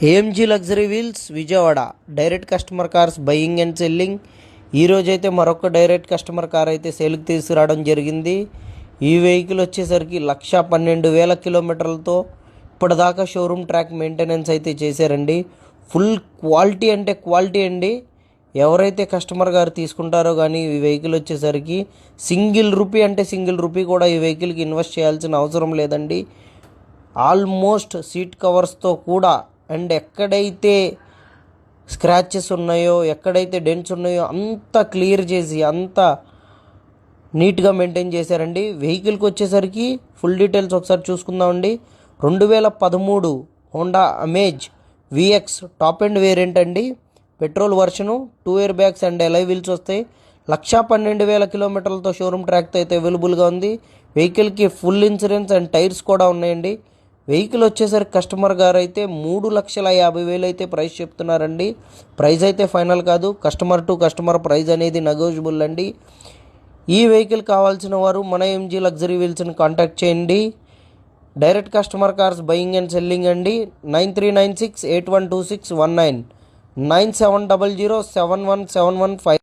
AMG luxury wheels Vijayawada direct customer cars buying and selling. ఈరోజైతే మరొక direct customer car అయితే సేల్కి తీసుకురావడం జరిగింది. ఈ వెహికల్ వచ్చేసరికి 1,12,000 కిలోమీటర్లతో ఇప్పటిదాకా షోరూమ్ ట్రాక్ మెయింటెనెన్స్ అయితే చేశారండి. ఫుల్ క్వాలిటీ అంటే క్వాలిటీ అండి. ఎవరైతే కస్టమర్ గారు తీసుకుంటారో కానీ ఈ వెహికల్ వచ్చేసరికి సింగిల్ రూపీ కూడా ఈ వెహికల్కి ఇన్వెస్ట్ చేయాల్సిన అవసరం లేదండి. ఆల్మోస్ట్ సీట్ కవర్స్తో కూడా అండ్ ఎక్కడైతే స్క్రాచెస్ ఉన్నాయో ఎక్కడైతే డెంట్స్ ఉన్నాయో అంతా క్లియర్ చేసి అంతా నీట్గా మెయింటైన్ చేశారండి. వెహికల్కి వచ్చేసరికి ఫుల్ డీటెయిల్స్ ఒకసారి చూసుకుందామండి. 2013 Honda Amaze VX top end variant అండి. Petrol version, 2 air bags and alloy wheels వస్తాయి. 1,12,000 కిలోమీటర్లతో షోరూమ్ ట్రాక్తో అయితే అవైలబుల్గా ఉంది. వెహికల్కి ఫుల్ ఇన్సూరెన్స్ అండ్ టైర్స్ కూడా ఉన్నాయండి. వెహికల్ వచ్చేసరికి కస్టమర్ గారు అయితే 3,50,000 అయితే ప్రైస్ చెప్తున్నారండి. ప్రైస్ అయితే ఫైనల్ కాదు, కస్టమర్ టు కస్టమర్ ప్రైస్ అనేది నెగోషియబుల్ అండి. ఈ వెహికల్ కావాల్సిన వారు మన ఎంజీ లగ్జరీ వీల్స్ని కాంటాక్ట్ చేయండి. Direct customer cars buying and selling అండి. 9396812619 9700717115.